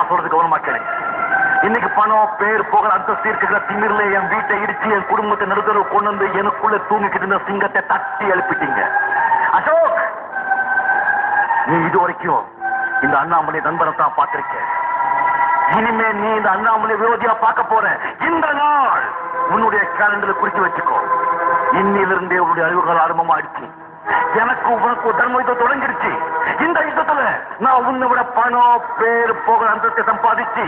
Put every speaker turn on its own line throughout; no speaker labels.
நான் சொல்றது கவனமா கேளுங்க. இன்னைக்கு பணம், பேர், புகழ், அந்தஸ்து இருக்கிற திமிர்ல என் வீட்டை இடிச்சு என் குடும்பத்தை நடுத்தரவு கொண்டு வந்து எனக்குள்ள தூங்கிக்கிட்டு இருந்த சிங்கத்தை தட்டி எழுப்பிட்டீங்க. அசோக், நீ இது வரைக்கும் இந்த அண்ணாமலை நண்பரை தான் பார்த்திருக்க. இனிமே நீ இந்த அண்ணாமலை விரோதியா பார்க்க போற. இந்த நாள் உன்னுடைய கேலண்டர்ல குறிச்சு வச்சுக்கோ. இன்னிலிருந்தே உன்னுடைய அறிவுகள் ஆரம்பமா ஆயிடுச்சு. எனக்கு உனக்கு தர்ம யுத்தம் தொடங்கிடுச்சு. இந்த யுத்தத்துல நான் உன்னை விட பணம், பேர், புகழ், அந்தஸ்தை சம்பாதிச்சு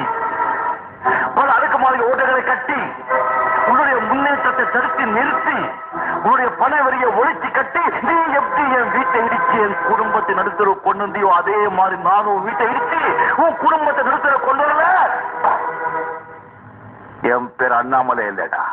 பல அடுக்குமாறி ஓட்டைகளை கட்டி உன்னுடைய முன்னேற்றத்தை தடுத்து நிறுத்தி உன்னுடைய பண வரியை ஒழிச்சு கட்டி நீ எப்படி என் வீட்டை இடிச்சு என் குடும்பத்தை நடுத்தர கொண்டு வந்தியோ அதே மாதிரி நானும் வீட்டை இடிச்சு உன் குடும்பத்தை நடுத்தர கொண்டு வரல. என் பேர் அண்ணாமலை இல்லடா.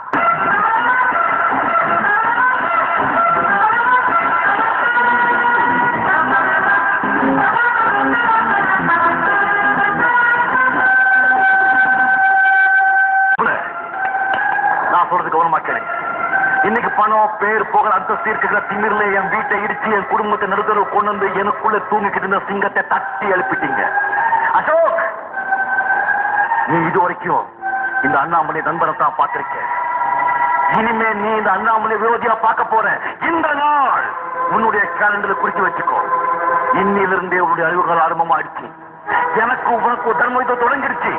சொல்றது கவனமா கேளுங்க. இன்னைக்கு பணம், பேர், புகழ், அந்தஸ்து இருக்கிற திமிர்ல என் வீட்டை இடிச்சு என் குடும்பத்தை நடுத்தரவு கொண்டு வந்து எனக்குள்ள தூங்கிக்கிட்டு இருந்த சிங்கத்தை தட்டி எழுப்பிட்டீங்க. அசோக், நீ இது வரைக்கும் இந்த அண்ணாமலை நண்பரை தான் பார்த்திருக்க. இனிமே நீ இந்த அண்ணாமலை விரோதியா பார்க்க போற. இந்த நாள் உன்னுடைய கேலண்டர்ல குறிச்சு வச்சுக்கோ. இன்னிலிருந்தே உன்னுடைய அறிவுகள் ஆரம்பமா ஆயிடுச்சு. எனக்கு உனக்கு தர்ம யுத்தம் தொடங்கிடுச்சு.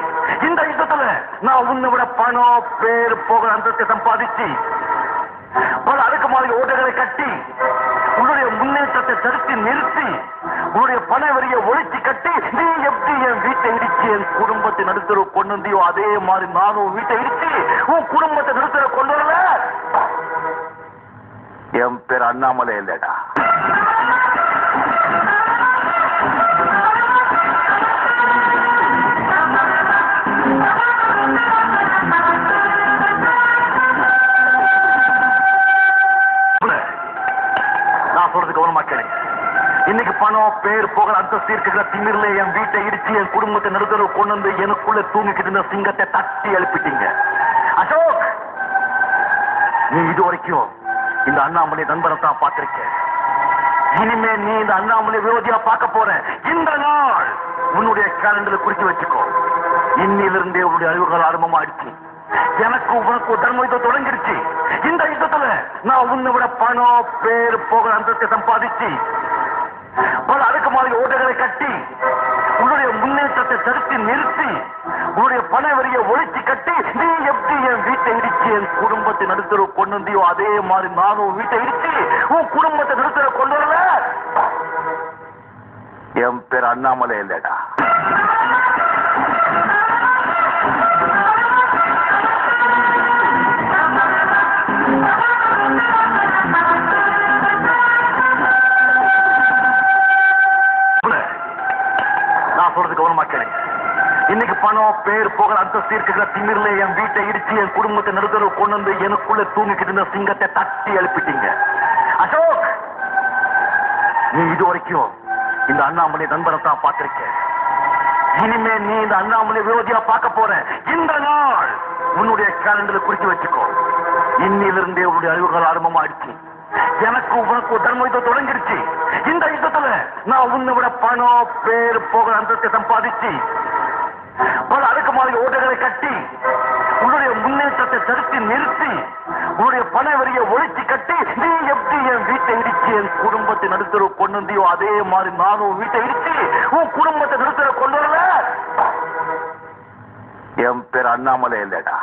இந்த யுத்தத்துல நான் உன்னை விட பணம், பேர், புகழ், அந்தஸ்தை சம்பாதிச்சு பல அடுக்குமாறி ஓட்டைகளை கட்டி உன்னுடைய முன்னேற்றத்தை தடுத்து நிறுத்தி உன்னுடைய பண வரியை ஒழிச்சு கட்டி நீ எப்படி என் வீட்டை இடிச்சு என் குடும்பத்தை நடுத்தர கொண்டு வந்தியோ அதே மாதிரி நானும் வீட்டை இடிச்சு உன் குடும்பத்தை நடுத்தர கொண்டு வரல. என் பேர் அண்ணாமலை இல்லடா. கவனமா கேளுங்க. இன்னைக்கு பணம், பேர், புகழ், அந்தஸ்து இருக்கிற திமிர்ல என் வீட்டை இடிச்சு என் குடும்பத்தை நடுத்தரவு கொண்டு வந்து எனக்குள்ள தூங்கிக்கிட்டு இருந்த சிங்கத்தை தட்டி எழுப்பிட்டீங்க. அசோக், நீ இது வரைக்கும் இந்த அண்ணாமலை நண்பரை தான் பார்த்திருக்க. இனிமே நீ இந்த அண்ணாமலை விரோதியா பார்க்க போற. இந்த நாள் உன்னுடைய கேலண்டர்ல குறிச்சு வச்சுக்கோ. இன்னிலிருந்தே உன்னுடைய அறிவுகள் ஆரம்பமா ஆயிடுச்சு. எனக்கு உனக்கு தர்ம யுத்தம் தொடங்கிடுச்சு. இந்த யுத்தத்துல நான் உன்னை விட பணம், பேர், புகழ், அந்தஸ்தை சம்பாதிச்சு பல அடுக்குமாறி ஓட்டைகளை கட்டி உன்னுடைய முன்னேற்றத்தை தடுத்து நிறுத்தி உன்னுடைய பண வரியை ஒழிச்சு கட்டி நீ எப்படி என் வீட்டை இடிச்சு என் குடும்பத்தை நடுத்தர கொண்டு வந்தியோ அதே மாதிரி நானும் வீட்டை இடிச்சு உன் குடும்பத்தை நடுத்தர கொண்டு வரல. என் பேர் அண்ணாமலை இல்லடா. கவனமா கேளுங்க. இன்னைக்கு பணம், பேர், புகழ், அந்தஸ்து இருக்கிற திமிர்ல என் வீட்டை இடிச்சு என் குடும்பத்தை நடுத்தரவு கொண்டு வந்து எனக்குள்ள தூங்கிக்கிட்டு இருந்த சிங்கத்தை தட்டி எழுப்பிட்டீங்க. அசோக், நீ இது வரைக்கும் இந்த அண்ணாமலை நண்பரை தான் பார்த்திருக்க. இனிமே நீ இந்த அண்ணாமலை விரோதியா பார்க்க போற. இந்த நாள் உன்னுடைய கேலண்டர்ல குறிச்சு வச்சுக்கோ. இன்னிலிருந்தே உன்னுடைய அறிவுகள் ஆரம்பமா ஆயிடுச்சு. எனக்கு உனக்கு தர்ம யுத்தம் தொடங்கிடுச்சு. இந்த யுத்தத்துல நான் உன்னை விட பணம், பேர், புகழ், அந்தஸ்தை சம்பாதிச்சு பல அடுக்குமாறி ஓட்டைகளை கட்டி உன்னுடைய முன்னேற்றத்தை தடுத்து நிறுத்தி உன்னுடைய பண வரியை ஒழிச்சு கட்டி நீ எப்படி என் வீட்டை இடிச்சு என் குடும்பத்தை நடுத்தர கொண்டு வந்தியோ அதே மாதிரி நானும் வீட்டை இடிச்சு உன் குடும்பத்தை நடுத்தர கொண்டு வரல. என் பேர் அண்ணாமலை இல்லடா.